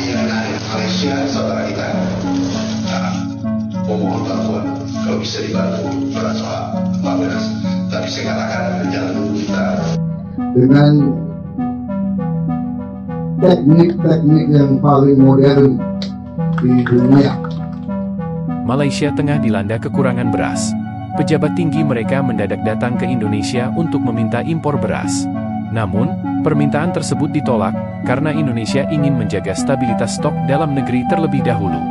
dengan Malaysia saudara kita. Memohon bantuan kalau bisa dibantu berat soal beras. Tapi saya katakan jangan dulu kita dengan teknik-teknik yang paling modern di dunia. Malaysia tengah dilanda kekurangan beras. Pejabat tinggi mereka mendadak datang ke Indonesia untuk meminta impor beras. Namun, permintaan tersebut ditolak karena Indonesia ingin menjaga stabilitas stok dalam negeri terlebih dahulu.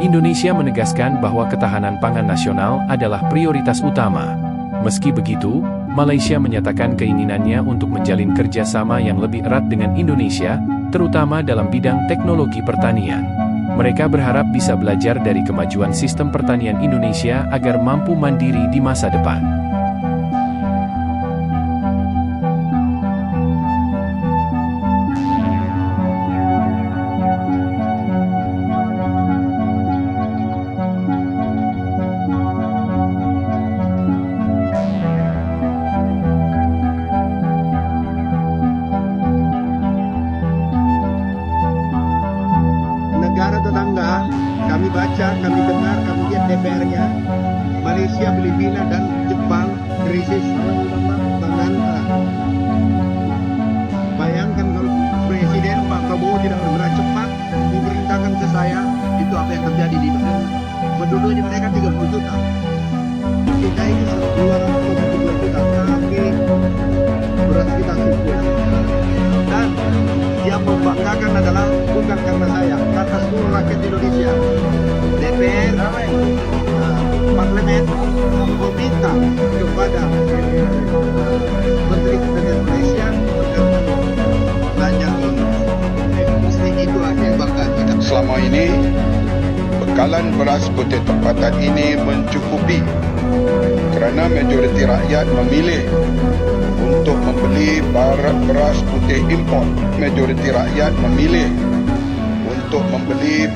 Indonesia menegaskan bahwa ketahanan pangan nasional adalah prioritas utama. Meski begitu, Malaysia menyatakan keinginannya untuk menjalin kerjasama yang lebih erat dengan Indonesia, terutama dalam bidang teknologi pertanian. Mereka berharap bisa belajar dari kemajuan sistem pertanian Indonesia agar mampu mandiri di masa depan. Negara tetangga, kami baca, kami dengar, kami lihat DPR-nya, Malaysia, Filipina, dan Jepang krisis pangan. Bayangkan kalau Presiden Pak Prabowo tidak bergerak cepat memerintahkan ke saya, itu apa yang terjadi di Indonesia. Penduduknya mereka 30 juta. Kita ini 270 juta, tapi beras kita suku. Dan yang membanggakan adalah bukan karena saya, karena seluruh rakyat Indonesia. DPR, Parlemen meminta kepada Menteri Pertanian Malaysia banyak ini. Mesti itu aja yang banggakan. Selama ini, bekalan beras putih tempatan ini mencukupi kerana majoriti rakyat memilih untuk membeli beras putih import. Majoriti rakyat memilih untuk membeli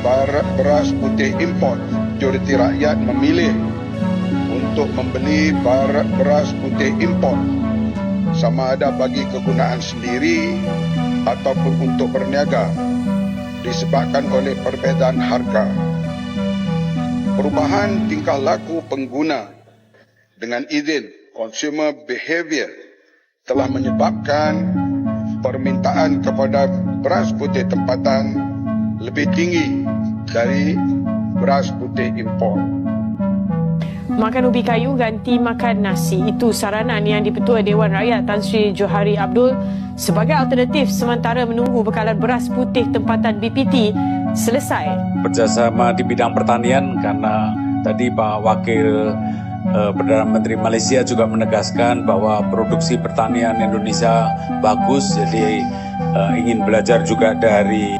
beras putih import. Majoriti rakyat memilih untuk membeli beras putih import, sama ada bagi kegunaan sendiri ataupun untuk berniaga, disebabkan oleh perbezaan harga. Perubahan tingkah laku pengguna dengan izin consumer behavior telah menyebabkan permintaan kepada beras putih tempatan lebih tinggi dari beras putih impor. Makan ubi kayu ganti makan nasi. Itu saranan yang di-Ketua Dewan Rakyat Tan Sri Johari Abdul sebagai alternatif sementara menunggu bekalan beras putih tempatan BPT selesai. Bekerjasama di bidang pertanian karena tadi Pak Wakil Perdana Menteri Malaysia juga menegaskan bahwa produksi pertanian Indonesia bagus, jadi ingin belajar juga dari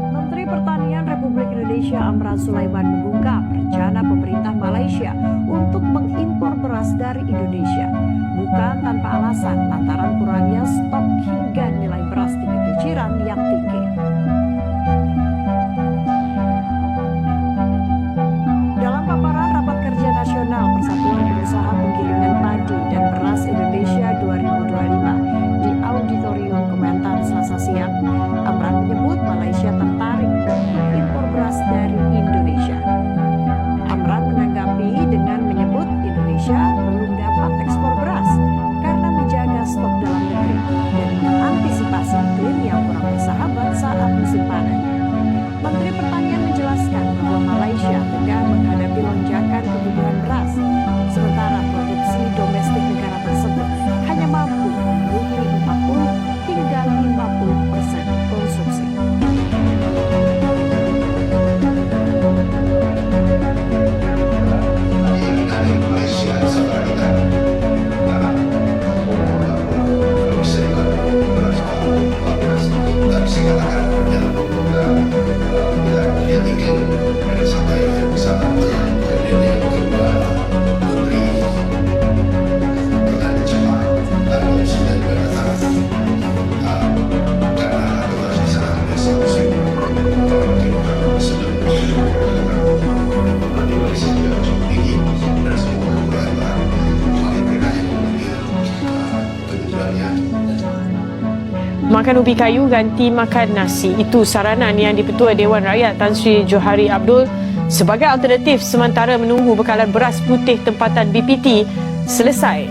Menteri Pertanian Republik Indonesia Amran Sulaiman mengungkap rencana pemerintah Malaysia untuk mengimpor beras dari Indonesia bukan tanpa alasan lantaran kurangnya stok hingga nilai beras di peciran yang tinggi. Dalam paparan Rapat Kerja Nasional Persatuan Pengusaha Penggilingan Padi dan Beras Indonesia 2025 di Auditorium Kementan Selasa siang, Amran menyebut Malaysia tertarik untuk impor beras dari Indonesia. Amran menanggapi dengan menyebut Indonesia belum dapat ekspor beras karena menjaga stok dalam negeri dan mengantisipasi ubi kayu ganti makan nasi. Itu saranan yang di-Ketua Dewan Rakyat Tan Sri Johari Abdul sebagai alternatif sementara menunggu bekalan beras putih tempatan BPT selesai.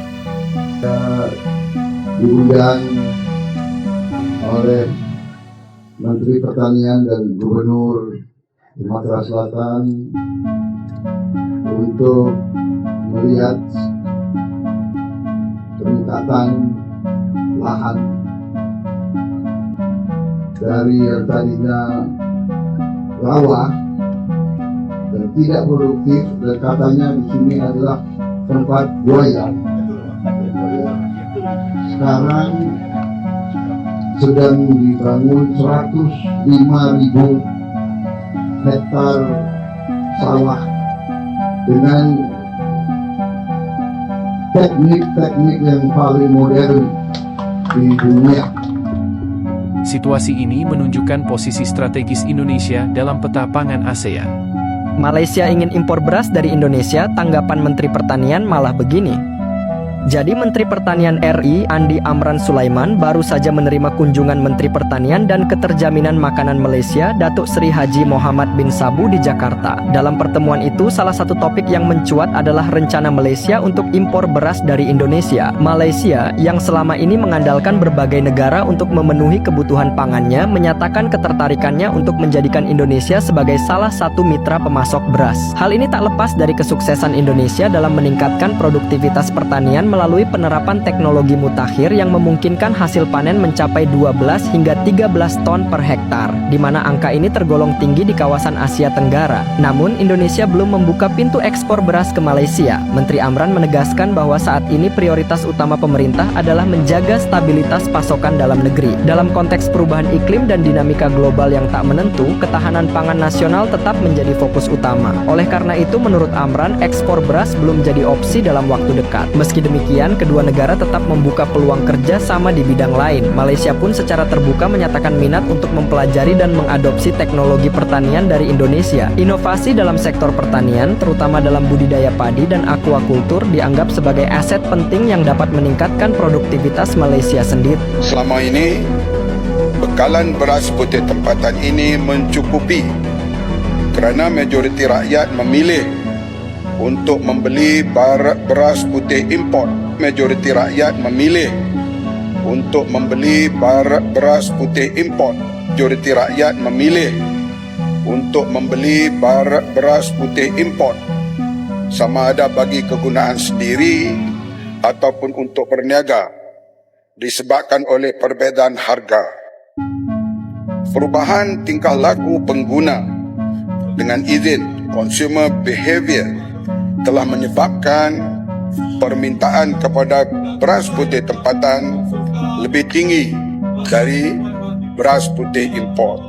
Diundang oleh Menteri Pertanian dan Gubernur Sumatera Selatan untuk melihat peningkatan lahan dari yang tadinya rawa dan tidak produktif, dan katanya di sini adalah tempat buaya. Sekarang sedang dibangun 105.000 hektar sawah dengan teknik-teknik yang paling modern di dunia. Situasi ini menunjukkan posisi strategis Indonesia dalam peta pangan ASEAN. Malaysia ingin impor beras dari Indonesia, tanggapan Menteri Pertanian malah begini. Jadi Menteri Pertanian RI Andi Amran Sulaiman baru saja menerima kunjungan Menteri Pertanian dan Keterjaminan Makanan Malaysia Datuk Seri Haji Mohamad bin Sabu di Jakarta. Dalam pertemuan itu, salah satu topik yang mencuat adalah rencana Malaysia untuk impor beras dari Indonesia. Malaysia yang selama ini mengandalkan berbagai negara untuk memenuhi kebutuhan pangannya menyatakan ketertarikannya untuk menjadikan Indonesia sebagai salah satu mitra pemasok beras. Hal ini tak lepas dari kesuksesan Indonesia dalam meningkatkan produktivitas pertanian melalui penerapan teknologi mutakhir yang memungkinkan hasil panen mencapai 12 hingga 13 ton per hektar, di mana angka ini tergolong tinggi di kawasan Asia Tenggara. Namun, Indonesia belum membuka pintu ekspor beras ke Malaysia. Menteri Amran menegaskan bahwa saat ini prioritas utama pemerintah adalah menjaga stabilitas pasokan dalam negeri. Dalam konteks perubahan iklim dan dinamika global yang tak menentu, ketahanan pangan nasional tetap menjadi fokus utama. Oleh karena itu, menurut Amran, ekspor beras belum jadi opsi dalam waktu dekat. Meski demikian, kedua negara tetap membuka peluang kerja sama di bidang lain. Malaysia pun secara terbuka menyatakan minat untuk mempelajari dan mengadopsi teknologi pertanian dari Indonesia. Inovasi dalam sektor pertanian, terutama dalam budidaya padi dan aquakultur, dianggap sebagai aset penting yang dapat meningkatkan produktivitas Malaysia sendiri. Selama ini, bekalan beras putih tempatan ini mencukupi kerana majoriti rakyat memilih untuk membeli beras putih import. Majoriti rakyat memilih untuk membeli beras putih import. Majoriti rakyat memilih untuk membeli beras putih import, sama ada bagi kegunaan sendiri ataupun untuk berniaga, disebabkan oleh perbezaan harga. Perubahan tingkah laku pengguna dengan izin consumer behavior telah menyebabkan permintaan kepada beras putih tempatan lebih tinggi dari beras putih import.